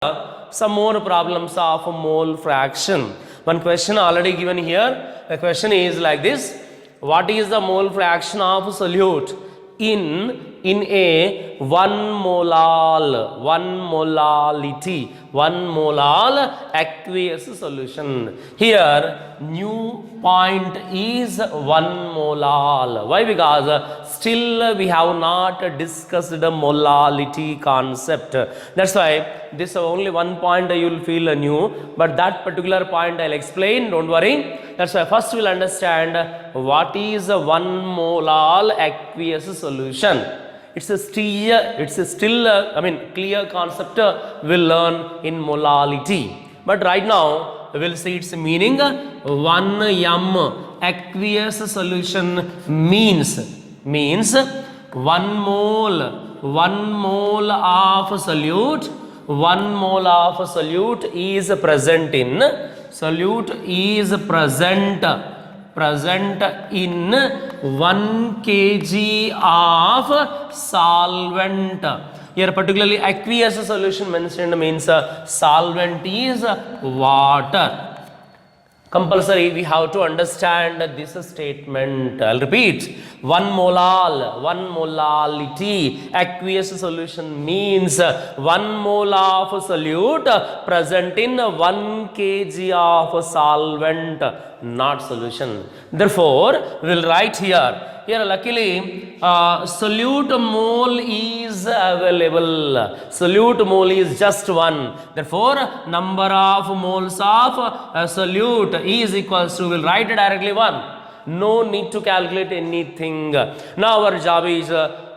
some more problems of mole fraction. One question already given here. The question is like this: what is the mole fraction of solute in a 1 molal aqueous solution? Here new point is 1 molal. Why? Because still we have not discussed the molality concept. That's why this only one point you will feel new, but that particular point I'll explain, don't worry. That's why first we'll understand what is a 1 molal aqueous solution. It's still clear concept we'll learn in molality. But right now we'll see its meaning. 1 m aqueous solution means 1 mole of solute. 1 mole of solute is present in 1 kg of solvent. Here particularly aqueous solution mentioned means solvent is water. Compulsory we have to understand this statement. I'll repeat: 1 molality aqueous solution means 1 mole of solute present in 1 kg of solvent, not solution. Therefore we will write here luckily solute mole is available. Solute mole is just 1. Therefore number of moles of solute is equals to, we'll write it directly 1. No need to calculate anything. Now our job is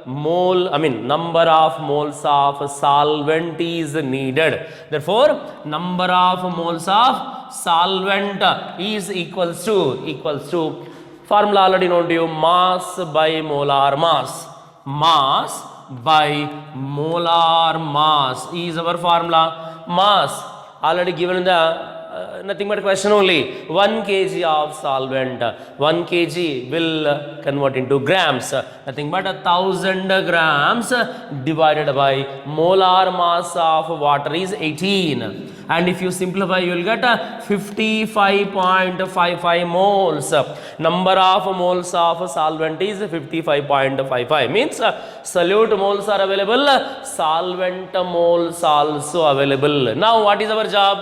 number of moles of solvent is needed. Therefore number of moles of solvent is equals to formula already known to you: mass by molar mass. Mass by molar mass is our formula. Mass already given in the nothing but question only. 1 kg of solvent, 1 kg will convert into grams, nothing but 1000 grams divided by molar mass of water is 18, and if you simplify you will get 55.55 moles. Number of moles of solvent is 55.55, means solute moles are available, solvent moles also available. Now what is our job?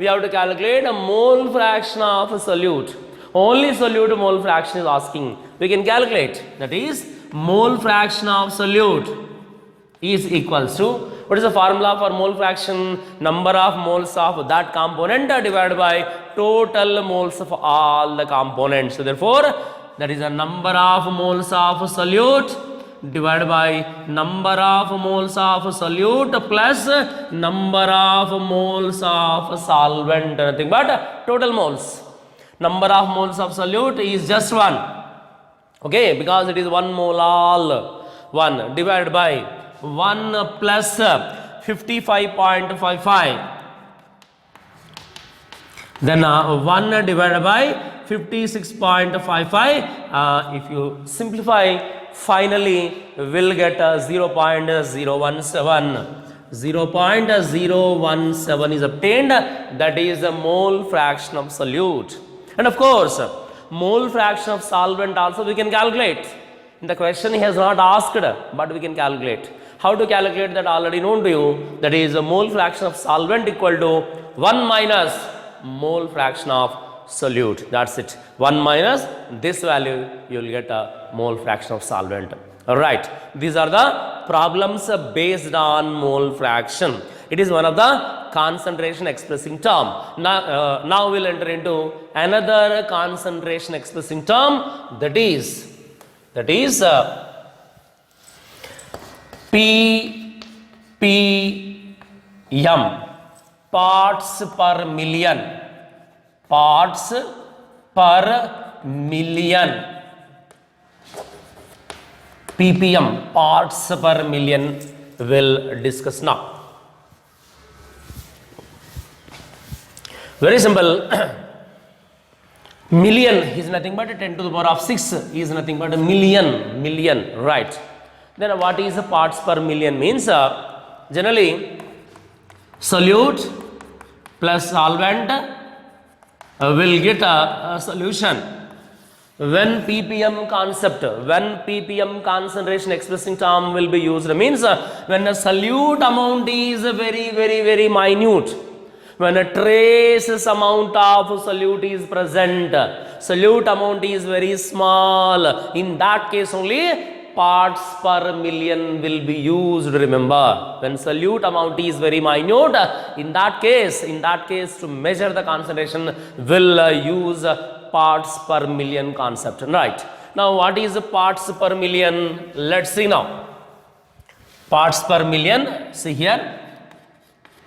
We have to calculate a mole fraction of solute. Only solute mole fraction is asking. We can calculate. That is, mole fraction of solute is equals to, what is the formula for mole fraction? Number of moles of that component divided by total moles of all the components. So therefore that is a number of moles of solute divided by number of moles of solute plus number of moles of solvent, nothing but total moles. Number of moles of solute is just 1, okay, because it is 1 molal. 1 divided by 1 plus 55.55, then 1 divided by 56.55. If you simplify, finally will get 0.017. 0.017 is obtained. That is the mole fraction of solute. And of course mole fraction of solvent also we can calculate. In the question he has not asked, but we can calculate. How to calculate that already known to you. That is a mole fraction of solvent equal to 1 minus mole fraction of solute. That's it. 1 minus this value, you will get a mole fraction of solvent. Alright, these are the problems based on mole fraction. It is one of the concentration expressing term. Now we'll enter into another concentration expressing term, that is ppm, parts per million. Parts per million. ppm, parts per million, will discuss now. Very simple. Million is nothing but 10 to the power of 6 is nothing but a million, right? Then what is the parts per million means? Generally solute plus solvent will get a solution. When ppm concept, when ppm concentration expressing term will be used, means when a solute amount is very minute, when a trace amount of solute is present, solute amount is very small, in that case only parts per million will be used. Remember, when solute amount is very minute, in that case to measure the concentration will use parts per million concept. Right, now what is parts per million? Let's see now. Parts per million, see here,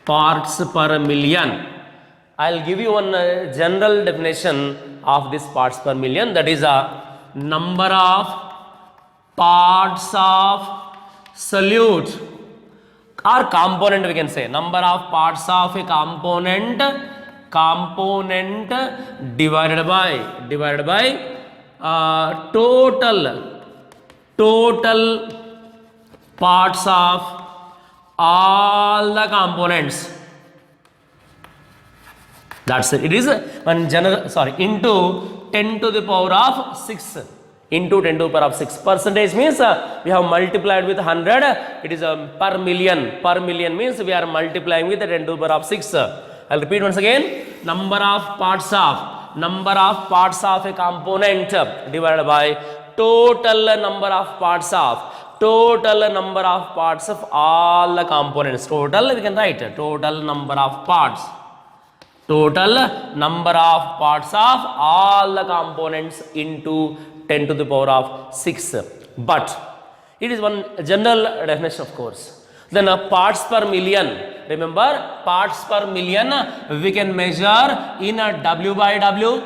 parts per million. I'll give you one general definition of this parts per million, that is a number of parts of solute or component, we can say number of parts of a component divided by total parts of all the components. That's it. It is one general, into 10 to the power of 6, into 10 to the power of 6. Percentage means we have multiplied with 100, it is per million. Per million means we are multiplying with 10 to the power of 6. I'll repeat once again. Number of parts of a component divided by total number of parts of all the components. Total, we can write total number of parts of all the components into 10 to the power of 6. But it is one general definition, of course. Then parts per million, remember, parts per million we can measure in a W by W,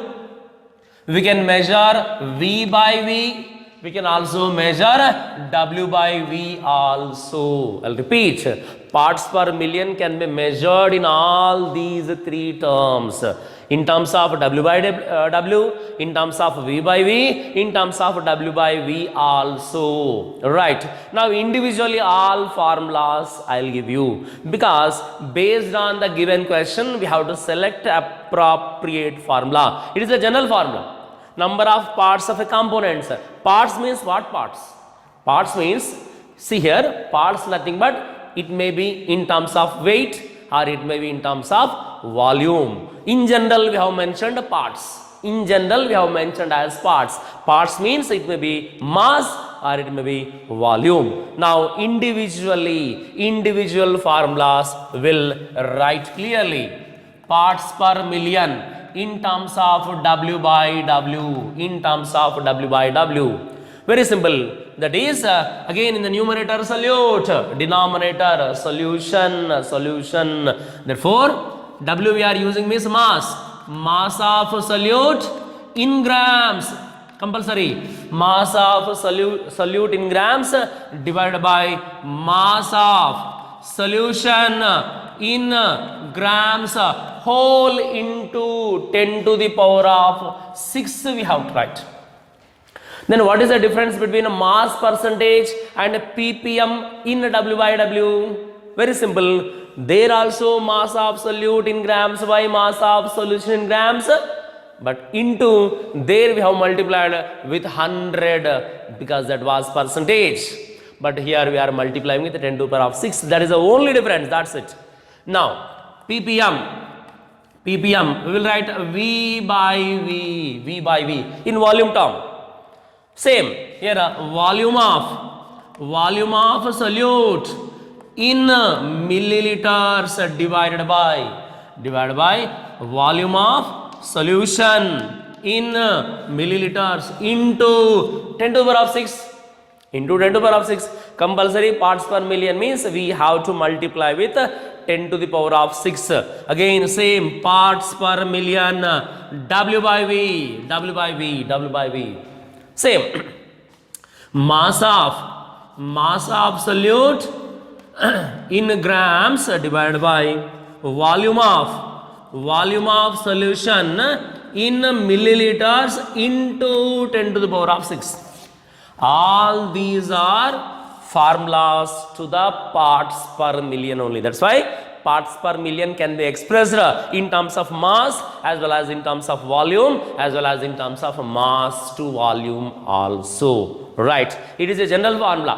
we can measure V by V, we can also measure W by V also. I'll repeat, parts per million can be measured in all these three terms, in terms of W by W, in terms of V by V, in terms of W by V also. Right, now individually all formulas I'll give you, because based on the given question we have to select appropriate formula. It is a general formula. Number of parts of a components. Parts means what? Parts means, see here, parts nothing but it may be in terms of weight or it may be in terms of volume. In general we have mentioned parts. In general we have mentioned as parts. Parts means it may be mass or it may be volume. Now individual formulas will write clearly. Parts per million in terms of W by W, in terms of W by W. Very simple. That is again in the numerator solute, denominator solution. Therefore W we are using means mass of solute in grams, compulsory. Mass of solute in grams divided by mass of solution in grams whole into 10 to the power of 6 we have to write. Then what is the difference between a mass percentage and a ppm in W by W? Very simple. There also mass of solute in grams by mass of solution in grams, but into there we have multiplied with 100 because that was percentage, but here we are multiplying with 10 to the power of 6. That is the only difference. That's it. Now ppm we will write V by V in volume term. Same here, volume of solute in milliliters divided by volume of solution in milliliters into 10 to the power of 6, into 10 to the power of 6. Compulsory parts per million means we have to multiply with 10 to the power of 6. Again same, parts per million W by V. Same. Mass of solute in grams divided by volume of solution in milliliters into 10 to the power of 6. All these are formulas to the parts per million only. That's why parts per million can be expressed in terms of mass as well as in terms of volume as well as in terms of mass to volume also. Right, it is a general formula.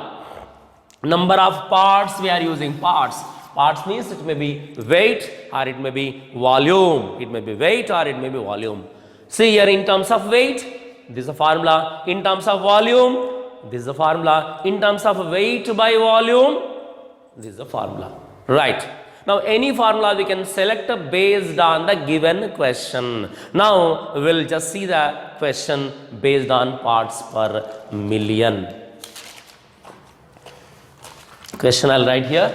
Number of parts we are using. Parts means it may be weight or it may be volume. It may be weight or it may be volume. See here, in terms of weight, this is a formula. In terms of volume, this is a formula. In terms of weight by volume, this is a formula. Right. Now any formula we can select based on the given question. Now we will just see the question based on parts per million. Question I'll write here.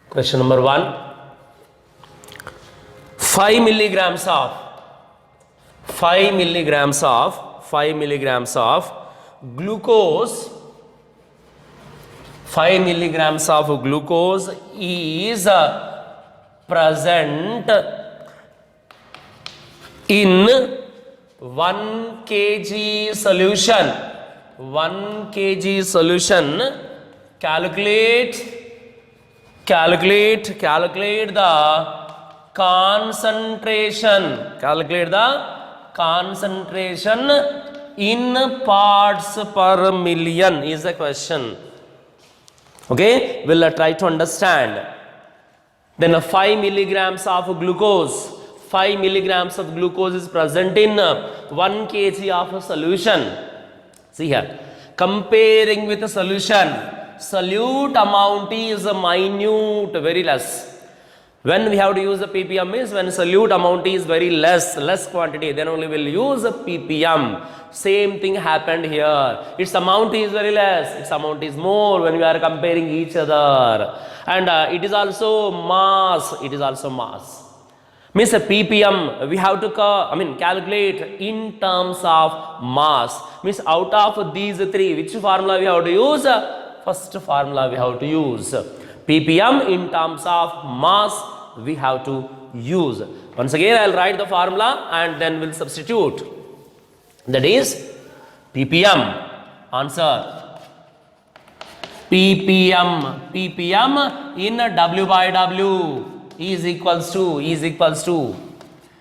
Question number 1. 5 milligrams of glucose. 5 milligrams of glucose is present in 1 kg solution. 1 kg solution. Calculate the concentration. Calculate the concentration in parts per million is the question. Okay, we'll try to understand. Then 5 milligrams of glucose. 5 milligrams of glucose is present in 1 kg of a solution. See here, comparing with a solution, solute amount is minute, very less. When we have to use the ppm is when solute amount is very less quantity, then only we'll use a ppm. Same thing happened here. Its amount is very less, its amount is more when we are comparing each other. And it is also mass. Means a ppm we have to calculate in terms of mass. Means out of these three, which formula we have to use? First formula we have to use. ppm in terms of mass we have to use. Once again I will write the formula and then we'll substitute. That is ppm. Answer. ppm in W by W is equals to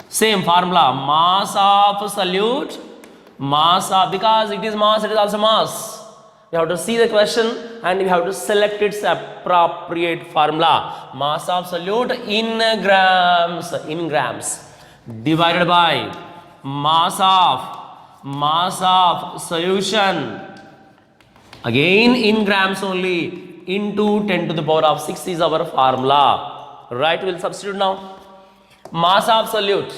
same formula, mass of solute, because it is mass, it is also mass. We have to see the question and we have to select its appropriate formula. Mass of solute in grams divided by mass of solution, again in grams only, into 10 to the power of 6 is our formula. Right, we'll substitute now. Mass of solute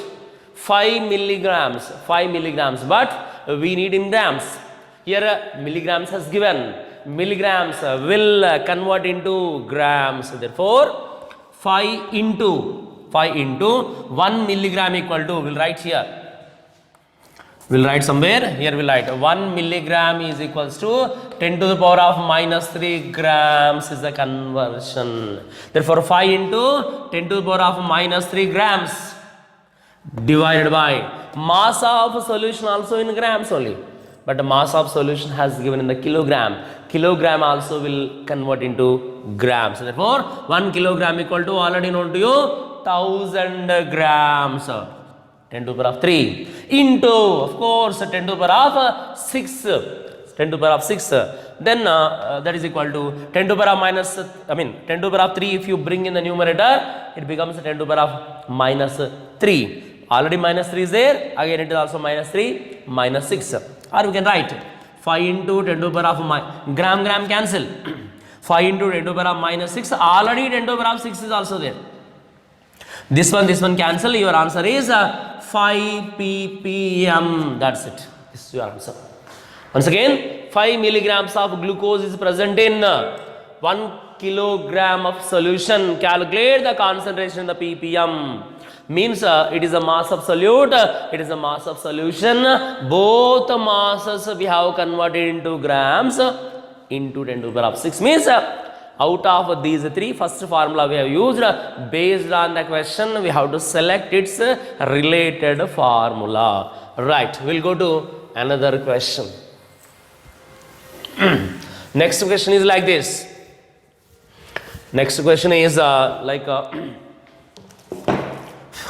5 milligrams, but we need in grams. Here milligrams has given, milligrams will convert into grams. Therefore 5 into 1 milligram equal to, we'll write here, we'll write somewhere here, we'll write 1 milligram is equals to 10 to the power of minus 3 grams is the conversion. Therefore 5 into 10 to the power of minus 3 grams divided by mass of solution also in grams only, but the mass of solution has given in the kilogram. Kilogram also will convert into grams. Therefore 1 kilogram equal to, already known to you, 1000 grams. 10 to the power of 3 into, of course, 10 to the power of 6. 10 to the power of 6. Then that is equal to 10 to the power of 10 to the power of 3. If you bring in the numerator, it becomes 10 to the power of minus 3. Already minus 3 is there. Again it is also minus 3, minus 6. Or we can write 5 into 10 to the power of gram cancel. 5 into 10 to the power of minus 6. Already 10 to the power of 6 is also there. This one cancel. Your answer is 5 ppm. That's it. This is your answer. Once again, 5 milligrams of glucose is present in 1 kilogram of solution. Calculate the concentration in the ppm. Means it is a mass of solute, it is a mass of solution. Both masses we have converted into grams into 10 to the power of 6. Means out of these three, first formula we have used. Based on the question, we have to select its related formula. Right, we'll go to another question. Next question is like this. Next question is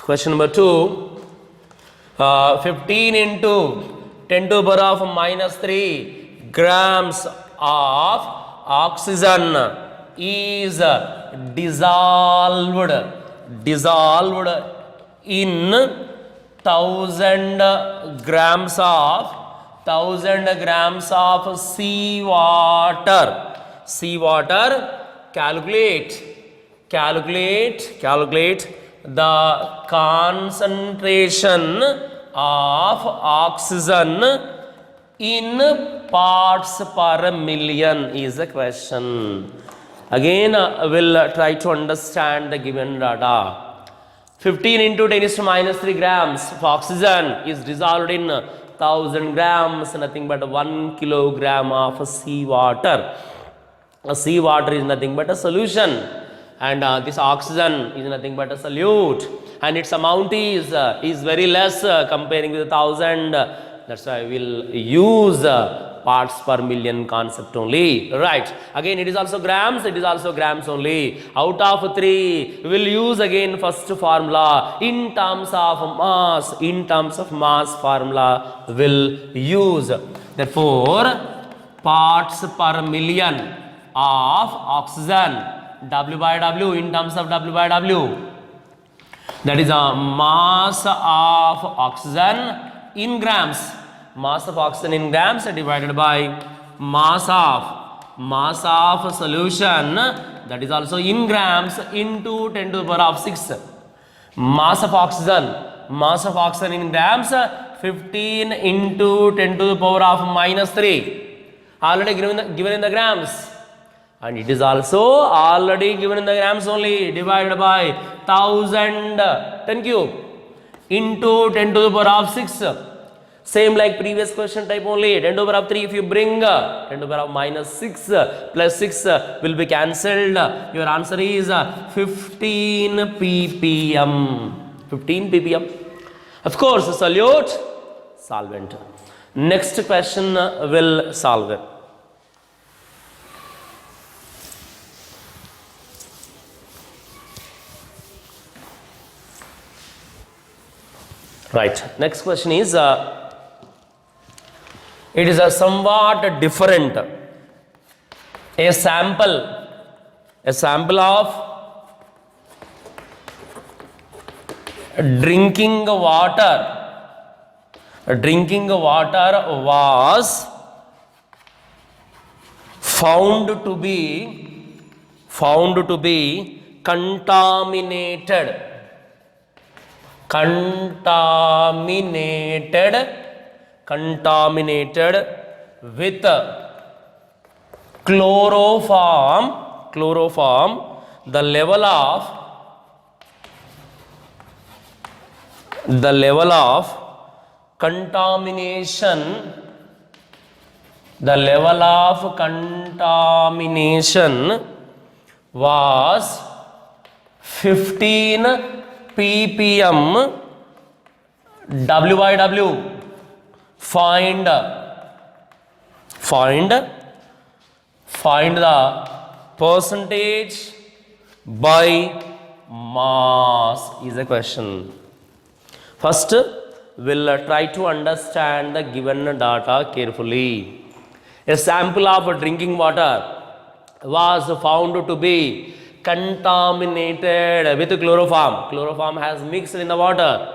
question number 2. 15 into 10 to the power of minus 3 grams of oxygen is dissolved in 1000 grams of seawater. Calculate the concentration of oxygen in parts per million is the question. Again, we'll try to understand the given data. 15 into 10 is to minus 3 grams of oxygen is dissolved in 1000 grams, nothing but 1 kilogram of seawater. Seawater is nothing but a solution, and this oxygen is nothing but a solute, and its amount is very less comparing with 1000. That's why we'll use parts per million concept only, right? Again, it is also grams only. Out of 3, we will use again first formula in terms of mass formula will use. Therefore, parts per million of oxygen, W by W, in terms of W by W, that is a mass of oxygen in grams. Mass of oxygen in grams divided by mass of solution, that is also in grams, into 10 to the power of 6. Mass of oxygen in grams, 15 into 10 to the power of minus 3, already given in the grams, and it is also already given in the grams only, divided by 1000 10 cube into 10 to the power of 6. Same like previous question type only. 10 to the power of 3, if you bring 10 to the power of minus 6 plus 6 will be cancelled. Your answer is 15 ppm. 15 ppm. Of course, solute, solvent. Next question will solve it. Right. Next question is, it is a somewhat different. A sample of drinking water was found to be contaminated with chloroform. The level of contamination was 15 ppm. W by W, find the percentage by mass is a question. First, we'll try to understand the given data carefully. A sample of drinking water was found to be contaminated with chloroform. Chloroform has mixed in the water,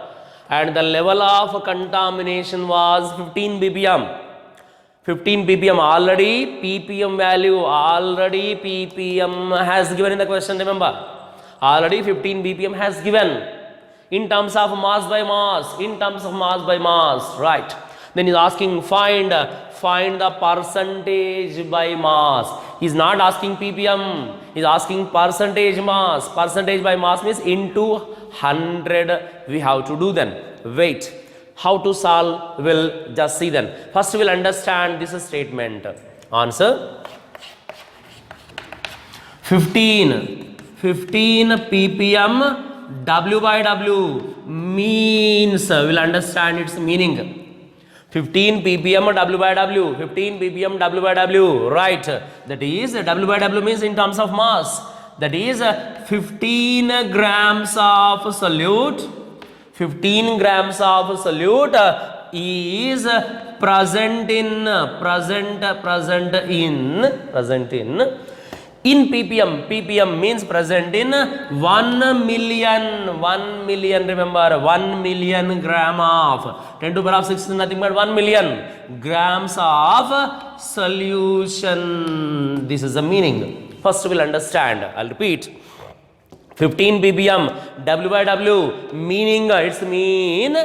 and the level of contamination was 15 ppm. 15 ppm already, ppm value already ppm has given in the question, remember. Already 15 ppm has given in terms of mass by mass, right? Then he's asking find the percentage by mass. He's not asking ppm, he's asking percentage mass. Percentage by mass means into 100 we have to do then. Wait, how to solve, we'll just see then. First we'll understand this statement. Answer: 15 ppm W by W means, we'll understand its meaning. 15 ppm W by W, 15 ppm W by W, right? That is W by W means in terms of mass. That is 15 grams of solute. 15 grams of solute is present in ppm. ppm means present in 1 million, remember 1 million gram of 10 to the power of 6 is nothing but 1 million grams of solution. This is the meaning. First we'll understand. I'll repeat. 15 ppm W by W meaning it's mean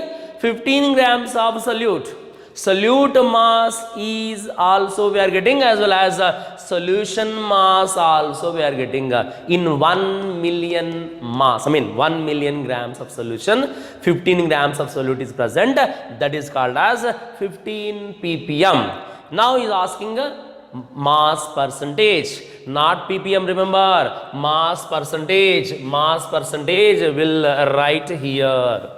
15 grams of solute. Solute mass is also we are getting, as well as solution mass also we are getting in 1 million mass. I mean 1 million grams of solution, 15 grams of solute is present. That is called as 15 ppm. Now he is asking mass percentage, not ppm. Remember, mass percentage will write here.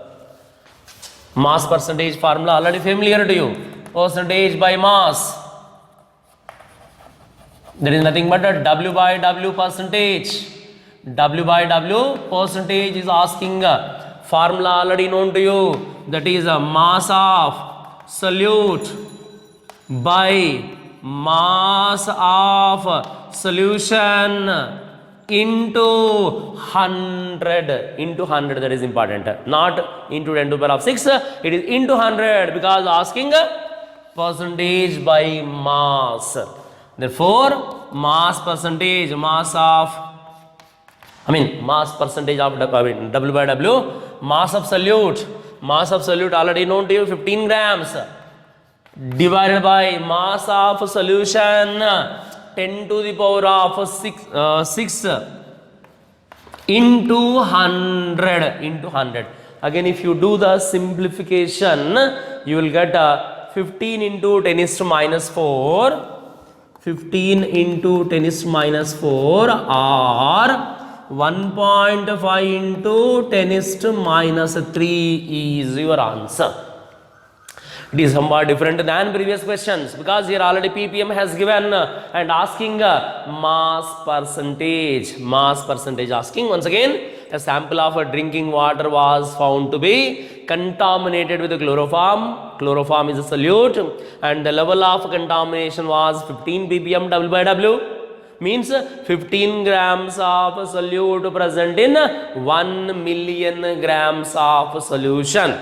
Mass percentage formula already familiar to you. Percentage by mass. There is nothing but a W by W percentage. W by W percentage is asking formula already known to you. That is a mass of solute by mass of solution into 100, that is important, not into 10 to the power of 6, it is into 100 because asking percentage by mass. Therefore mass percentage of W by W, mass of solute already known to you, 15 grams divided by mass of solution 10 to the power of 6 into 100. Again, if you do the simplification, you will get 15 into 10 is to minus 4. 15 into 10 is to minus 4 or 1.5 into 10 is to minus 3 is your answer. It is somewhat different than previous questions because here already ppm has given and asking mass percentage asking. Once again, a sample of drinking water was found to be contaminated with chloroform. Chloroform is a solute and the level of contamination was 15 ppm W by W. Means 15 grams of solute present in 1 million grams of solution.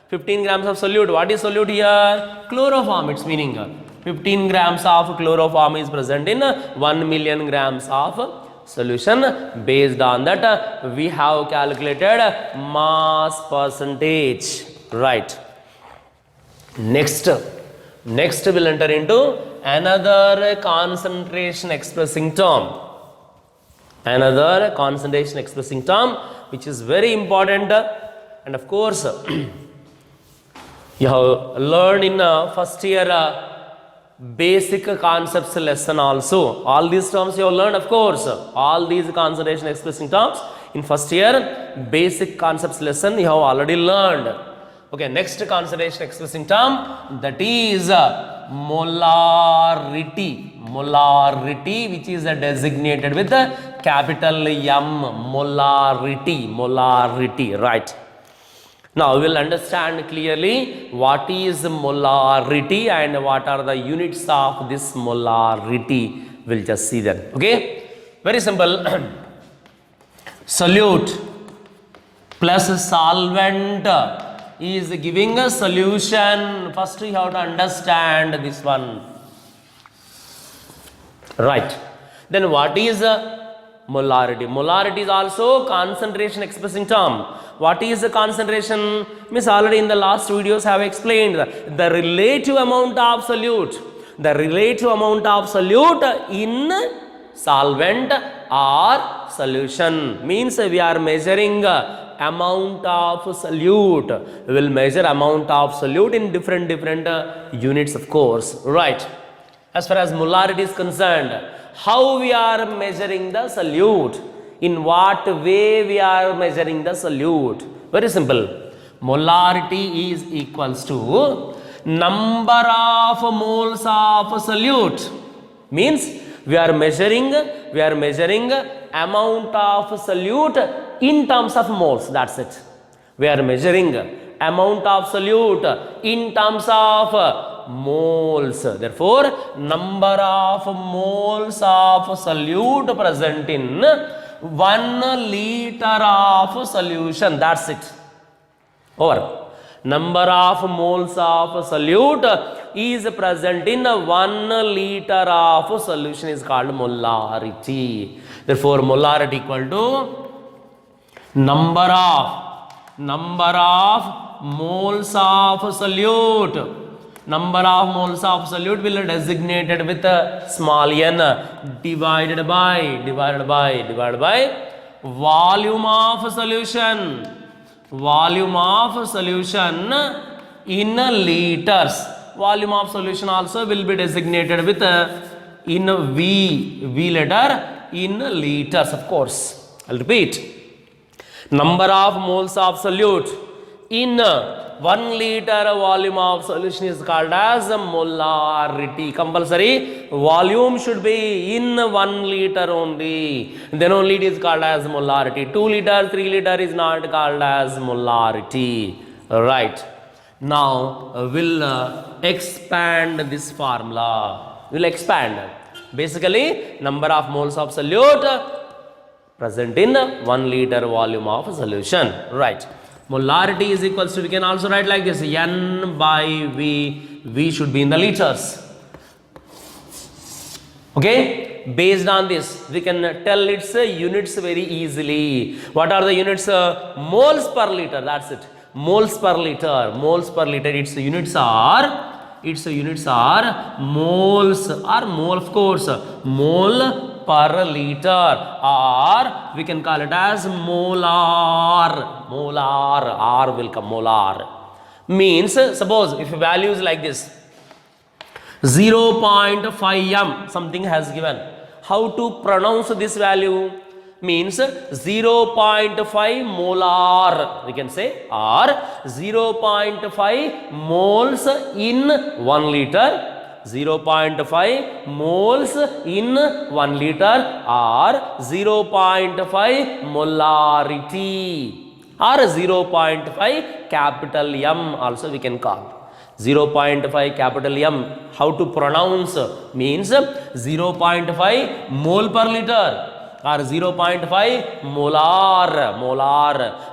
15 grams of solute. What is solute here? Chloroform, its meaning. 15 grams of chloroform is present in 1 million grams of solution. Based on that, we have calculated mass percentage. Right. Next we'll enter into another concentration expressing term. Which is very important, and of course you have learned in first year basic concepts lesson also. All these terms you have learned, of course. All these concentration expressing terms in first year basic concepts lesson you have already learned. Okay, next concentration expressing term, that is molarity. Molarity, which is designated with capital M. Molarity, right. Now we will understand clearly what is molarity and what are the units of this molarity. We'll just see them. Okay, very simple. Solute plus solvent is giving a solution. First we have to understand this one, right? Then what is molarity? Molarity is also concentration expressing term. What is the concentration? Miss already in the last videos have explained the relative amount of solute. The relative amount of solute in solvent or solution means we are measuring amount of solute. We will measure amount of solute in different units, of course, right? As far as molarity is concerned, how we are measuring the solute? In what way we are measuring the solute? Very simple. Molarity is equals to number of moles of solute. Means we are measuring amount of solute in terms of moles. That's it. We are measuring amount of solute in terms of moles. Therefore, number of moles of solute present in 1 liter of solution. That's it. Over. Number of moles of solute is present in 1 liter of solution is called molarity. Therefore, molarity equal to number of moles of solute. Number of moles of solute will be designated with small n divided by volume of solution. Volume of solution in liters. Volume of solution also will be designated with in V letter in liters, of course. I'll repeat. Number of moles of solute in 1 liter volume of solution is called as molarity. Compulsory volume should be in 1 liter only, then only it is called as molarity. 2 liter, 3 liter is not called as molarity. Right. Now we'll expand this formula. We'll expand. Basically, number of moles of solute present in 1 liter volume of solution. Right. Molarity is equals to, we can also write like this, N by V. V should be in the liters. Okay. Based on this, we can tell its units very easily. What are the units? Moles per liter. That's it. Moles per liter. Moles per liter. Its units are moles or mole, of course. Mole per liter, or we can call it as molar. R will come, molar. Means, suppose if value is like this, 0.5 m something has given. How to pronounce this value? Means 0.5 molar, we can say, or 0.5 moles in 1 liter. 0.5 moles in 1 liter, or 0.5 molarity, or 0.5 capital M also we can call. 0.5 capital M. How to pronounce? Means 0.5 mole per liter, or 0.5 molar,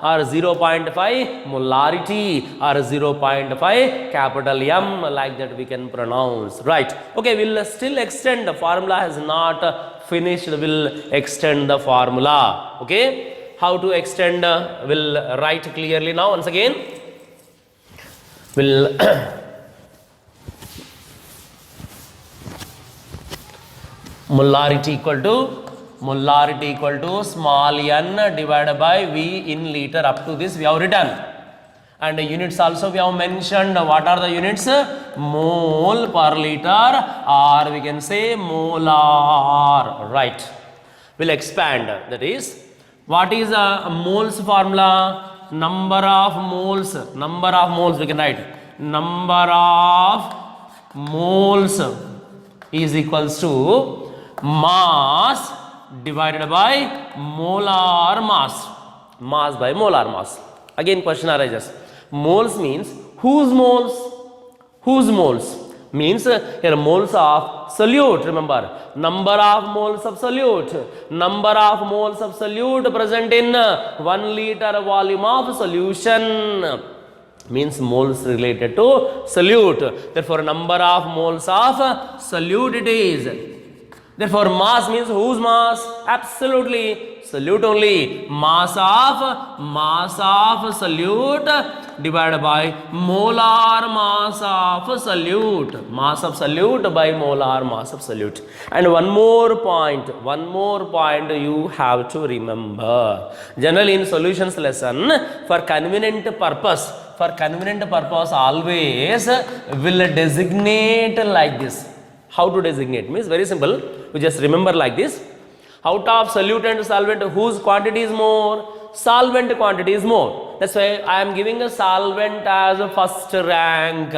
or 0.5 molarity, or 0.5 capital M, like that we can pronounce. Right. Okay, we'll still extend. The formula has not finished. We'll extend the formula. Okay. How to extend? We'll write clearly now. Once again, we'll molarity equal to small n divided by V in liter. Up to this we have written, and the units also we have mentioned. What are the units? Mole per liter, or we can say molar. Right. We'll expand. That is, what is a moles formula? Number of moles we can write. Number of moles is equals to mass divided by molar mass. Mass by molar mass. Again question arises. Moles means whose moles? Whose moles? Means here moles of solute. Remember, number of moles of solute. Number of moles of solute present in 1 liter volume of solution. Means moles related to solute. Therefore, number of moles of solute it is. Therefore, mass means whose mass? Absolutely solute only. Mass of solute divided by molar mass of solute. Mass of solute by molar mass of solute. And one more point you have to remember. Generally in solutions lesson, for convenient purpose always will designate like this. How to designate? Means very simple. You just remember like this. Out of solute and solvent, whose quantity is more? Solvent quantity is more. That's why I am giving a solvent as a first rank.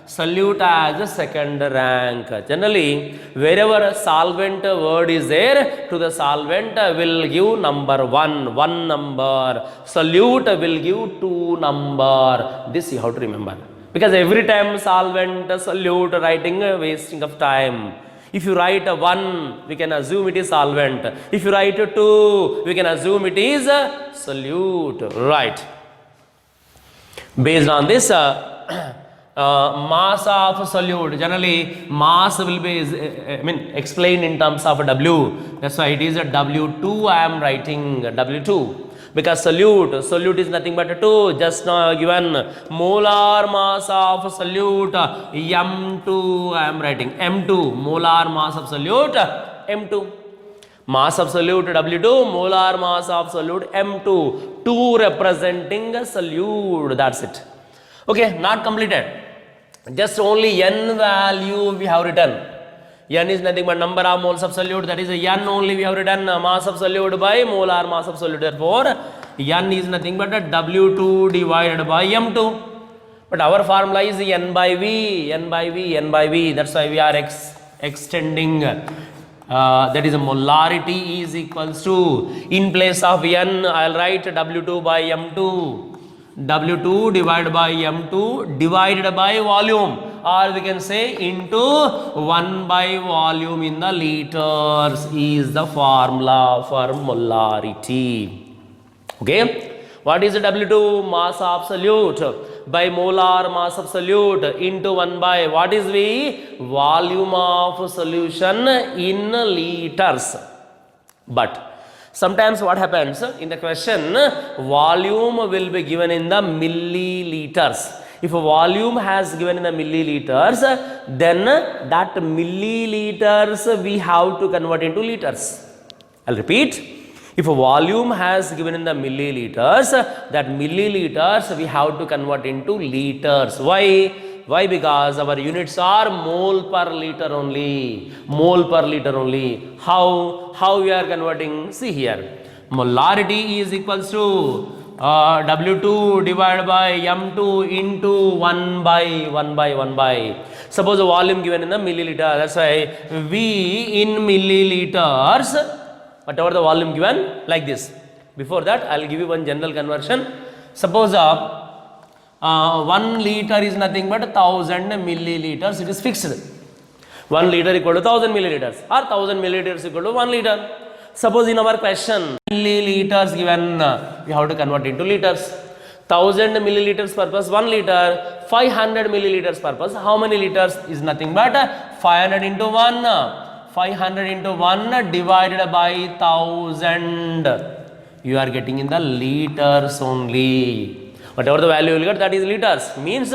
solute as a second rank. Generally, wherever a solvent word is there, to the solvent will give number 1, 1 number. Solute will give 2 number. This you have to remember. Because every time solvent, solute, writing, wasting of time. If you write a 1, we can assume it is solvent. If you write a 2, we can assume it is a solute. Right. Based on this, mass of solute, generally mass will be explained in terms of W. That's why it is a W2 I am writing, W2. Because solute is nothing but a 2. Just now given molar mass of solute, M2 I am writing, M2, molar mass of solute, M2. Mass of solute W2, molar mass of solute M2, 2 representing a solute, that's it. Okay, not completed. Just only N value we have written. N is nothing but number of moles of solute, that is N only we have written mass of solute by molar mass of solute. Therefore, N is nothing but a W2 divided by M2. But our formula is N by V, N by V, N by V. That's why we are extending. That is a molarity is equals to, in place of N, I will write W2 by M2. W2 divided by M2 divided by volume, or we can say into 1 by volume in the liters is the formula for molarity. Okay. What is the W2? Mass of solute by molar mass of solute into 1 by, what is V? Volume of solution in liters. But sometimes what happens in the question, volume will be given in the milliliters. If a volume has given in the milliliters, then that milliliters we have to convert into liters. I'll repeat. If a volume has given in the milliliters, that milliliters we have to convert into liters. Why? Why? Because our units are mole per liter only. Mole per liter only. How we are converting? See here. Molarity is equals to W2 divided by M2 into 1 by. Suppose a volume given in the milliliter. That's why V in milliliters, whatever the volume given, like this. Before that, I will give you one general conversion. Suppose 1 liter is nothing but 1000 milliliters. It is fixed. 1 liter equal to 1000 milliliters, or 1000 milliliters equal to 1 liter. Suppose in our question, milliliters given, we have to convert into liters. 1000 milliliters purpose 1 liter, 500 milliliters purpose how many liters is nothing but 500 into 1. 500 into 1 divided by 1000. You are getting in the liters only. Whatever the value you will get, that is liters. Means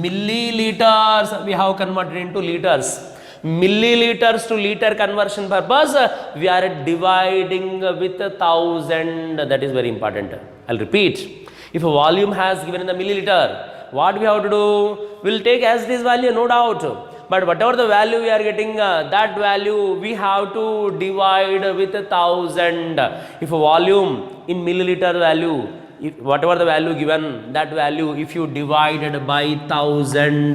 milliliters we have converted into liters. Milliliters to liter conversion purpose, we are dividing with 1000. That is very important. I'll repeat. If a volume has given in the milliliter, what we have to do? We'll take as this value, no doubt. But whatever the value we are getting, that value we have to divide with 1000. If a volume in milliliter value, if whatever the value given, that value if you divided by 1000,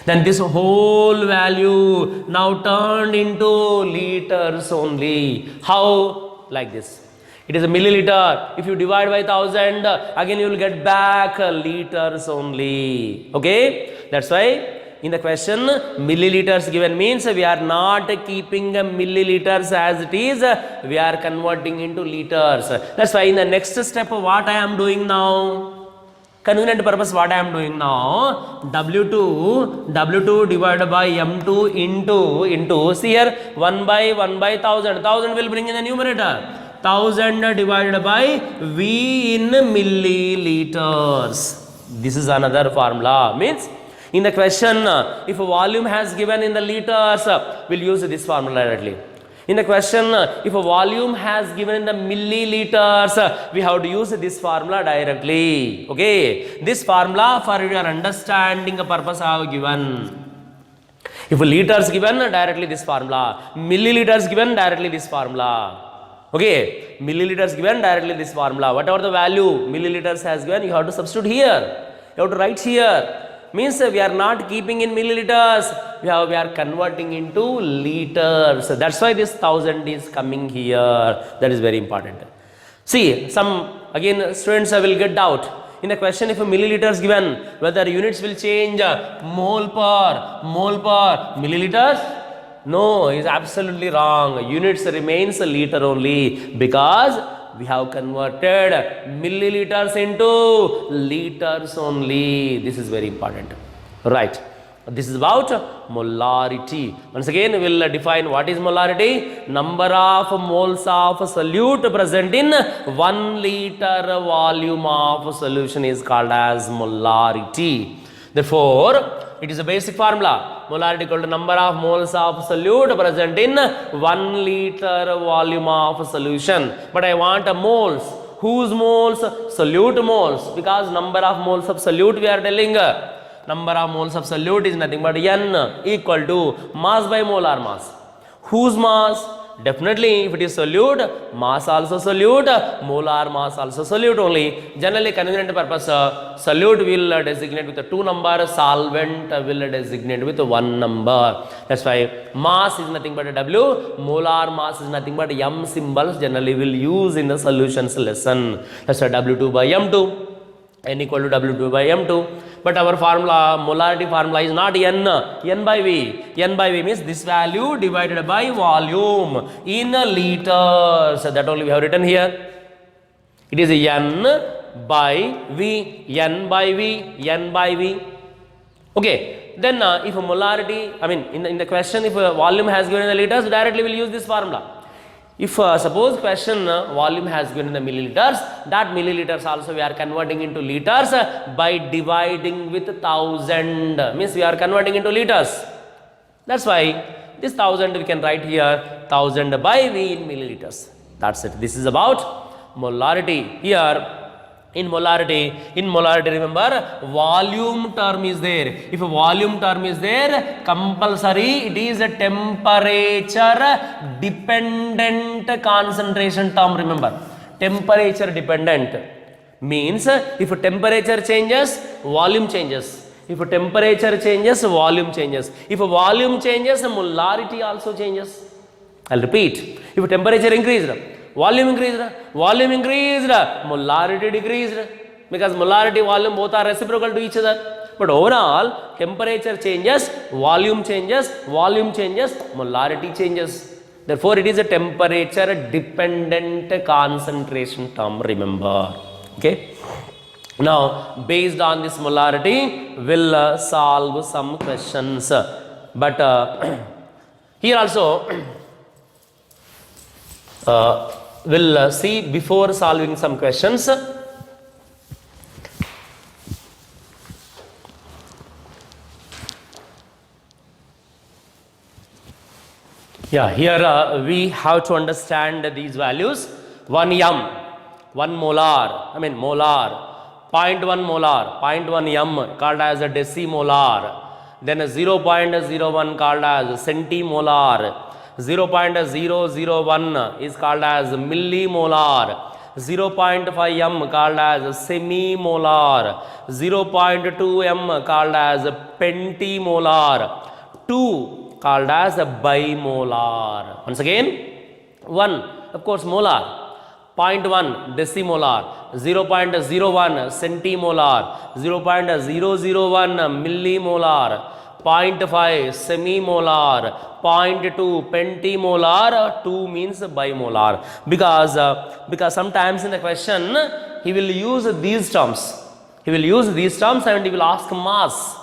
then this whole value now turned into liters only. How? Like this. It is a milliliter. If you divide by 1000, again you will get back liters only. Okay? That's why in the question, milliliters given means we are not keeping milliliters as it is, we are converting into liters. That's why in the next step, what I am doing now? Convenient purpose, what I am doing now? W2 divided by M2 into, see here, 1 by 1000. 1000 will bring in the numerator. 1000 divided by V in milliliters. This is another formula. Means, in the question, if a volume has given in the liters, we'll use this formula directly. In the question, if a volume has given in the milliliters, we have to use this formula directly. Okay. This formula for your understanding purpose I have given. If liters given, directly this formula. Milliliters given, directly this formula. Okay. Milliliters given, directly this formula. Whatever the value milliliters has given, you have to substitute here. You have to write here. means we are not keeping in milliliters, we are converting into liters. That's why this 1000 is coming here. That is very important. See, some again students will get doubt. In a question, if a milliliter is given, whether units will change mole per milliliters? No, is absolutely wrong. Units remains a liter only because we have converted milliliters into liters only. This is very important. Right. This is about molarity. Once again, we will define what is molarity. Number of moles of solute present in 1 liter volume of solution is called as molarity. Therefore, it is a basic formula. Molarity equal to number of moles of solute present in 1 liter volume of solution. But I want moles. Whose moles? Solute moles. Because number of moles of solute we are telling. Number of moles of solute is nothing but N equal to mass by molar mass. Whose mass? Definitely, if it is solute, mass also solute, molar mass also solute only. Generally, convenient purpose, solute will designate with 2 number, solvent will designate with 1 number. That's why mass is nothing but W, molar mass is nothing but M symbols generally will use in the solutions lesson. That's why W2 by M2, N equal to W2 by M2. But our formula, molarity formula is not N by V. N by V means this value divided by volume in liters. So that only we have written here. It is N by V, N by V, N by V. Okay. Then if molarity, I mean in the question, if volume has given in the liters, directly we will use this formula. If suppose question volume has given in the milliliters, that milliliters also we are converting into liters by dividing with 1000, means we are converting into liters. That's why this 1000 we can write here 1000 by V in milliliters. That's it. This is about molarity. Here in molarity remember volume term is there. If a volume term is there, compulsory it is a temperature dependent concentration term. Remember, temperature dependent means if temperature changes, volume changes. If temperature changes, volume changes. If volume changes, molarity also changes. I'll repeat. If temperature increased, volume increased, molarity decreased, because molarity, volume both are reciprocal to each other. But overall, temperature changes, volume changes, molarity changes. Therefore, it is a temperature dependent concentration term, remember. Okay. Now, based on this molarity, we'll solve some questions. But here also, we'll see before solving some questions. Yeah, here we have to understand these values. 1 m, 1 molar, molar, 0.1 molar, 0.1 m called as a decimolar, then 0.01 called as centimolar, 0.001 is called as millimolar, 0.5 m called as semimolar, 0.2 m called as pentimolar, 2 called as bimolar. Once again, 1 of course molar, 0.1 decimolar, 0.01 centimolar, 0.001 millimolar, 0.5 semimolar, 0.2 pentimolar, 2 means bimolar. Because sometimes in the question he will use these terms. He will use these terms and he will ask mass.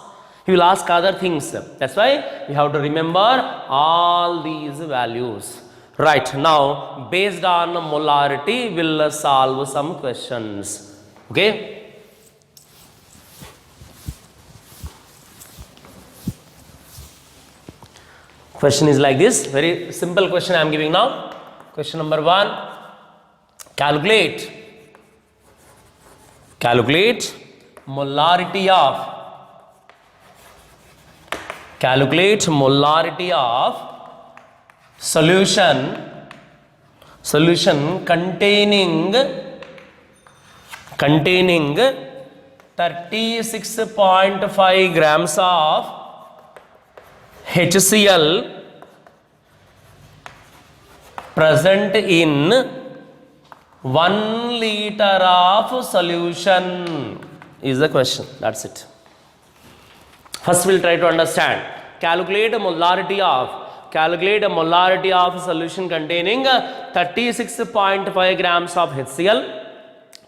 He will ask other things. That's why we have to remember all these values. Right, now based on molarity we'll solve some questions. Okay. Question is like this, very simple question I am giving now. Question number 1, calculate molarity of solution containing 36.5 grams of HCl present in 1 liter of solution is the question. That's it. First we'll try to understand. Calculate a molarity of solution containing 36.5 grams of HCl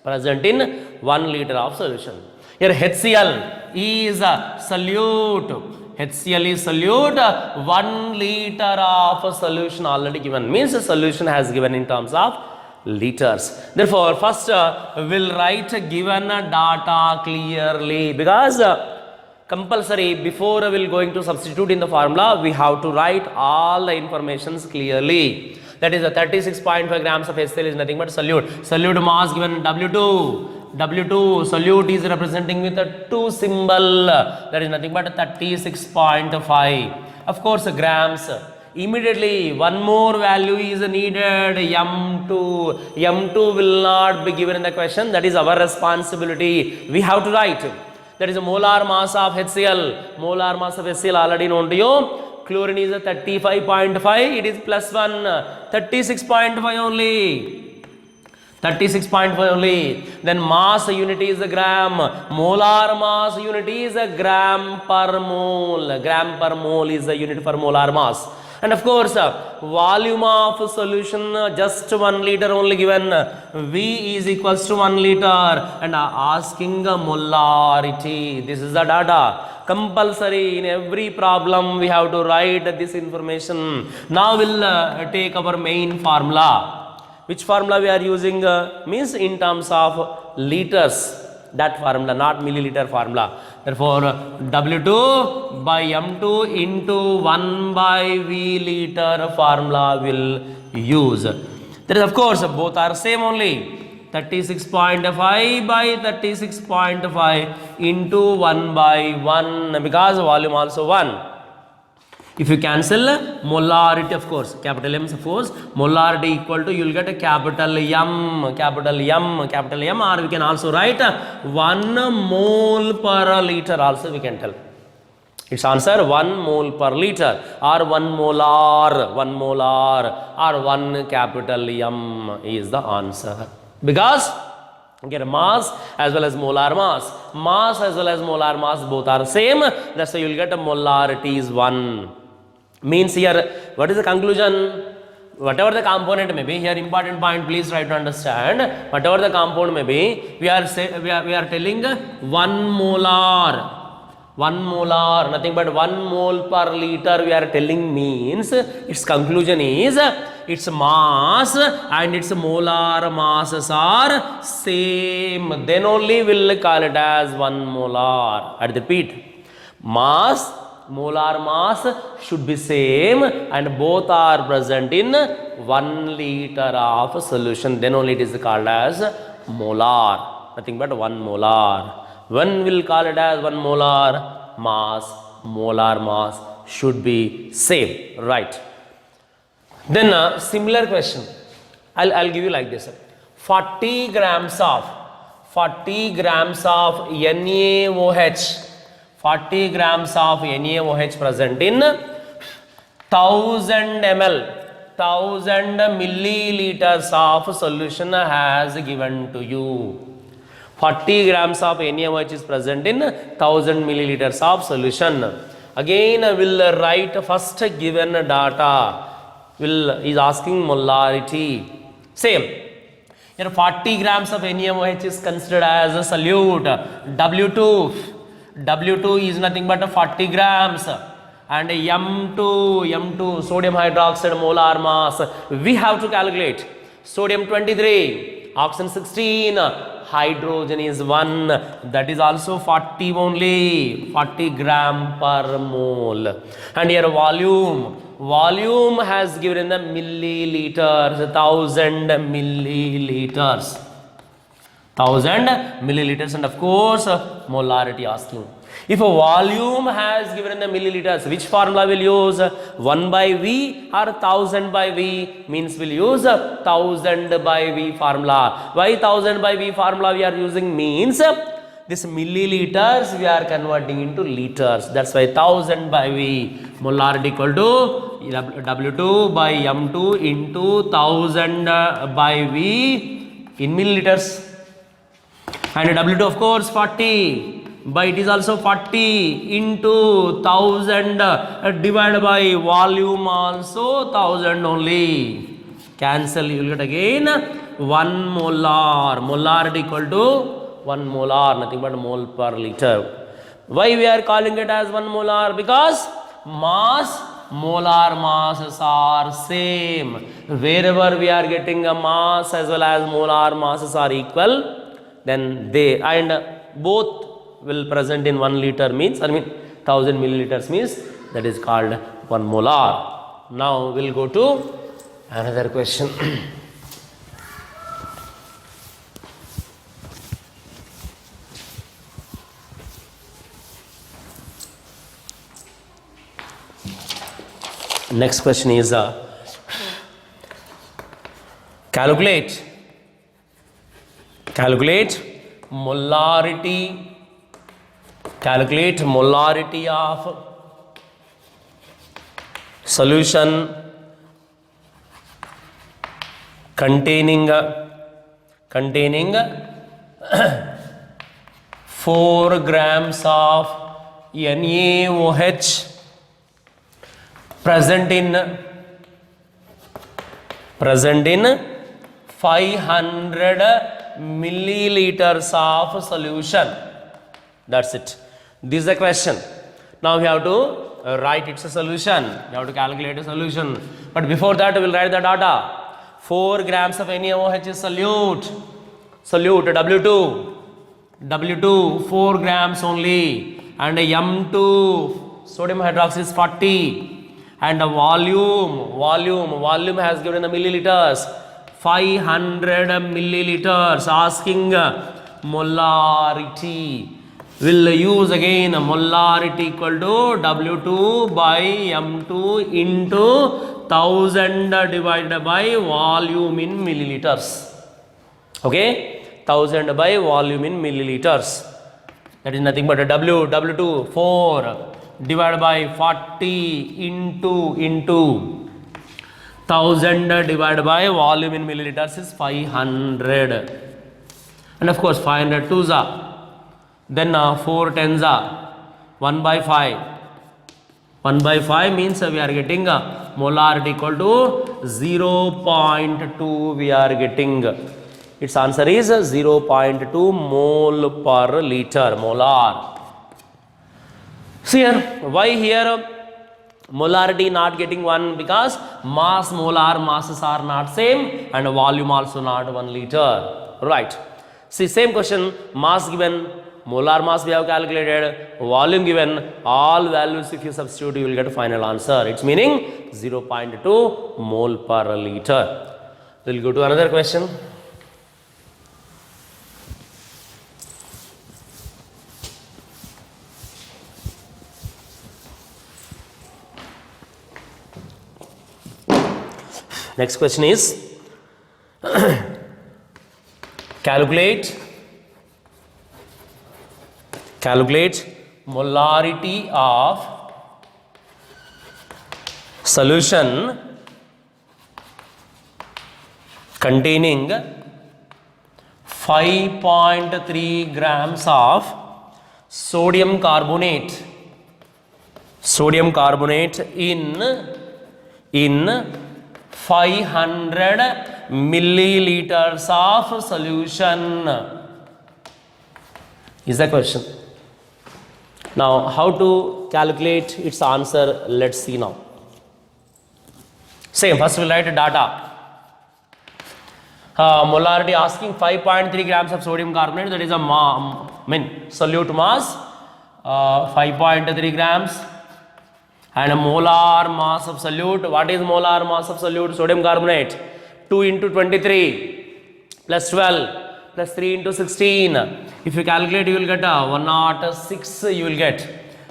present in 1 liter of solution. Here HCl is a solute. HCl is solute. 1 liter of solution already given. Means the solution has given in terms of liters. Therefore, first we'll write given data clearly, because compulsory before we'll going to substitute in the formula, we have to write all the informations clearly. That is, the 36.5 grams of HCl is nothing but solute. Solute mass given W2. W2 solute is representing with a 2 symbol. That is nothing but 36.5. Of course, grams. Immediately one more value is needed, M2. M2 will not be given in the question. That is our responsibility. We have to write. That is a molar mass of HCl. Molar mass of HCl already known to you. Chlorine is a 35.5. It is plus 1. 36.5 only. 36.5 only. Then mass unit is a gram. Molar mass unit is a gram per mole. Gram per mole is the unit for molar mass. And of course, volume of solution just 1 liter only given. V is equals to 1 liter. And asking molarity. This is the data. Compulsory in every problem we have to write this information. Now we'll take our main formula. Which formula we are using? Means in terms of liters. That formula, not milliliter formula. Therefore, W2 by M2 into 1 by V liter formula will use. That is, of course, both are same only. 36.5 by 36.5 into 1 by 1, because volume also 1. If you cancel molarity, of course, capital M, suppose molarity equal to, you will get a capital M, or we can also write 1 mole per liter also we can tell. Its answer 1 mole per liter, or 1 molar, or 1 capital M is the answer. Because get mass as well as molar mass. Mass as well as molar mass both are same. That's why you will get a molarity is 1. Means here, what is the conclusion? Whatever the component may be, here important point, please try to understand. Whatever the compound may be, we are telling 1 molar, nothing but 1 mole per liter we are telling, means its conclusion is its mass and its molar masses are same. Then only we'll call it as 1 molar. I repeat, mass, molar mass should be same and both are present in 1 liter of solution. Then only it is called as molar. Nothing but 1 molar. When we'll call it as 1 molar, mass, molar mass should be same. Right. Then similar question. I'll give you like this. 40 grams of NaOH. 40 grams of NaOH present in 1000 ml, 1000 milliliters of solution has given to you. 40 grams of NaOH is present in 1000 milliliters of solution. Again, we'll write first given data. Is asking molarity. Same. Here 40 grams of NaOH is considered as a solute. W2 is nothing but 40 grams, and M2 sodium hydroxide molar mass we have to calculate. Sodium 23, oxygen 16, hydrogen is 1, that is also 40 only, 40 gram per mole. And here volume has given the milliliters, 1000 milliliters. 1000 milliliters, and of course molarity asking. If a volume has given in the milliliters, which formula will use? 1 by V or 1000 by V? Means we'll use 1000 by V formula. Why 1000 by V formula we are using? Means this milliliters we are converting into liters. That's why 1000 by V. Molarity equal to W2 by M2 into 1000 by V in milliliters. And W2 of course 40, but it is also 40 into 1000 divided by volume also 1000 only. Cancel, you will get again 1 molar. Molarity equal to 1 molar, nothing but mole per liter. Why we are calling it as 1 molar? Because molar masses are same. Wherever we are getting a mass as well as molar masses are equal, then they and both will present in 1 liter means, 1000 milliliters means, that is called 1 molar. Now we'll go to another question. Next question is calculate molarity of solution containing 4 grams of NaOH present in 500 milliliters of solution. That's it. This is the question. Now we have to write its a solution. You have to calculate a solution. But before that, we will write the data. 4 grams of NaOH is solute W2 4 grams only, and M2 sodium hydroxide is 40, and the volume has given the milliliters 500 milliliters. Asking molarity, will use again molarity equal to W2 by M2 into 1000 divided by volume in milliliters. Okay, 1000 by volume in milliliters. That is nothing but a W2 4 divided by 40 into 1000 divided by volume in milliliters is 500. And of course 500 twos are. Then 4 tens are 1 by 5. 1 by 5 means we are getting molarity equal to 0.2 we are getting. Its answer is 0.2 mole per liter, molar. See here, why here molarity not getting 1? Because molar masses are not same and volume also not 1 liter. Right. See, same question, mass given, molar mass we have calculated, volume given, all values if you substitute you will get a final answer. It's meaning 0.2 mole per liter. We'll go to another question. Next question is calculate molarity of solution containing 5.3 grams of sodium carbonate in 500 milliliters of solution is the question. Now how to calculate its answer, let's see now. Same, first we'll write data. Molarity asking 5.3 grams of sodium carbonate, that is a solute mass 5.3 grams. And a molar mass of solute. What is molar mass of solute? Sodium carbonate. 2 into 23 plus 12 plus 3 into 16. If you calculate, you will get 106 you will get.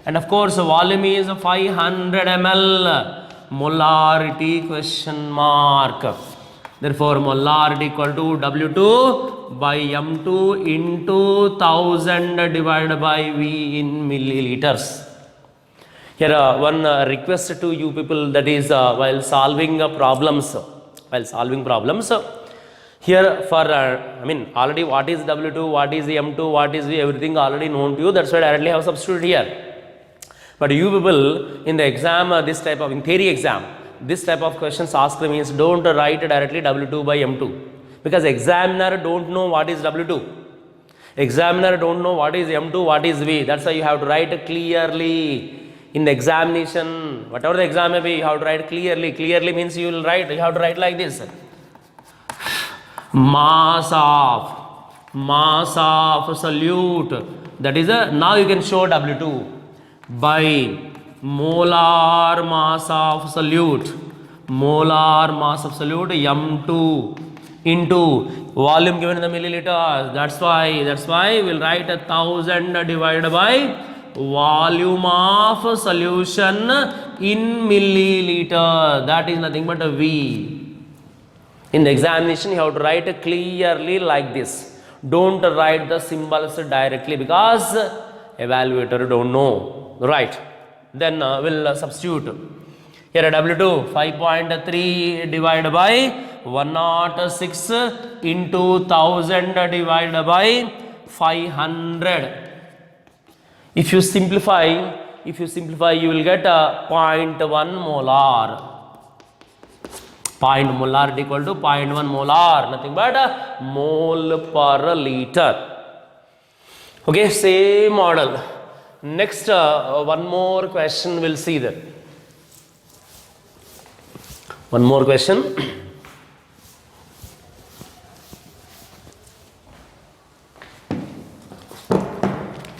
And of course, volume is 500 ml. Molarity question mark. Therefore, molarity equal to W2 by M2 into 1000 divided by V in milliliters. Here one request to you people, that is while solving problems, here for already what is W2, what is M2, what is V, everything already known to you. That's why directly have substitute here. But you people in the exam, this type of, in theory exam, this type of questions asked means don't write directly W2 by M2, because examiner don't know what is W2. Examiner don't know what is M2, what is V. That's why you have to write clearly in the examination. Whatever the exam may be, you have to write clearly. Clearly means you will write, you have to write like this. Mass of solute, that is now you can show W2 by molar mass of solute, M2 into volume given in the milliliters. That's why we'll write 1000 divided by volume of solution in milliliter. That is nothing but a V. In the examination, you have to write clearly like this. Don't write the symbols directly, because evaluator don't know. Right. Then we'll substitute. Here W2 5.3 divided by 106 into 1000 divided by 500. If you simplify, you will get 0.1 molar. Molarity equal to 0.1 molar, nothing but mole per liter. Okay, same model. Next, one more question we'll see there. One more question.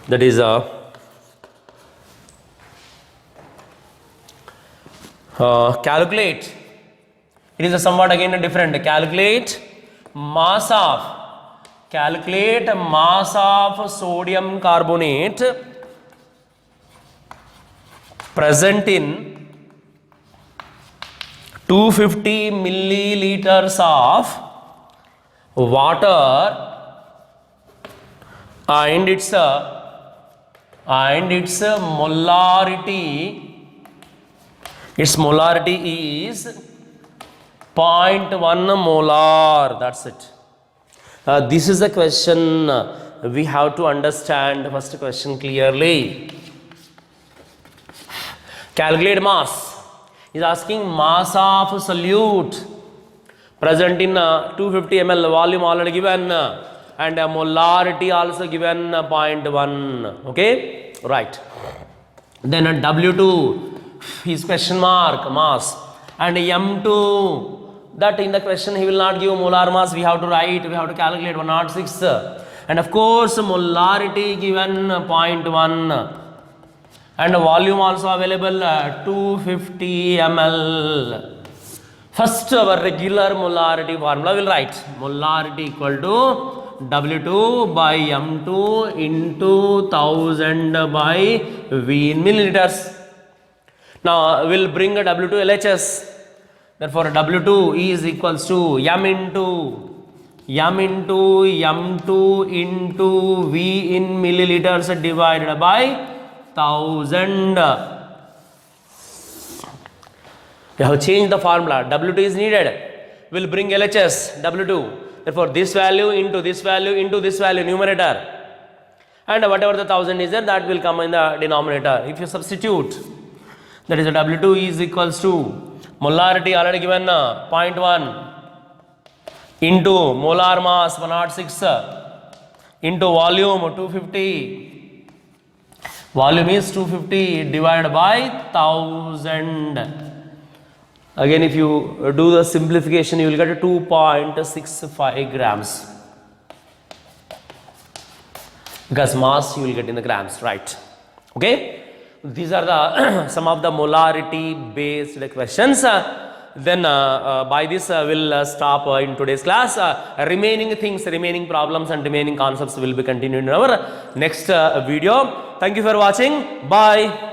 That is calculate. It is somewhat again different. Calculate mass of sodium carbonate present in 250 milliliters of water and its molarity is 0.1 molar. That's it. This is the question we have to understand. First question clearly. Calculate mass. Is asking mass of solute present in 250 ml, volume already given, and molarity also given 0.1. Okay, right. Then W2 is question mark mass, and M2, that in the question he will not give molar mass. We have to write, we have to calculate 106, and of course molarity given 0.1. and volume also available 250 ml. First our regular molarity formula will write. Molarity equal to W2 by M2 into 1000 by V in milliliters. Now we'll bring a W2 LHS. Therefore W2 is equals to M into M2 into V in milliliters divided by 1000. You have changed the formula. W2 is needed. We'll bring LHS W2. Therefore this value into this value into this value numerator, and whatever the 1000 is there, that will come in the denominator. If you substitute, that is W2 is equals to molarity already given 0.1 into molar mass 106 into volume 250. Volume is 250 divided by 1000. Again, if you do the simplification, you will get 2.65 grams. Because mass you will get in the grams, right? Okay. These are the some of the molarity based questions. Then by this we'll stop in today's class. Remaining things, remaining problems and remaining concepts will be continued in our next video. Thank you for watching. Bye.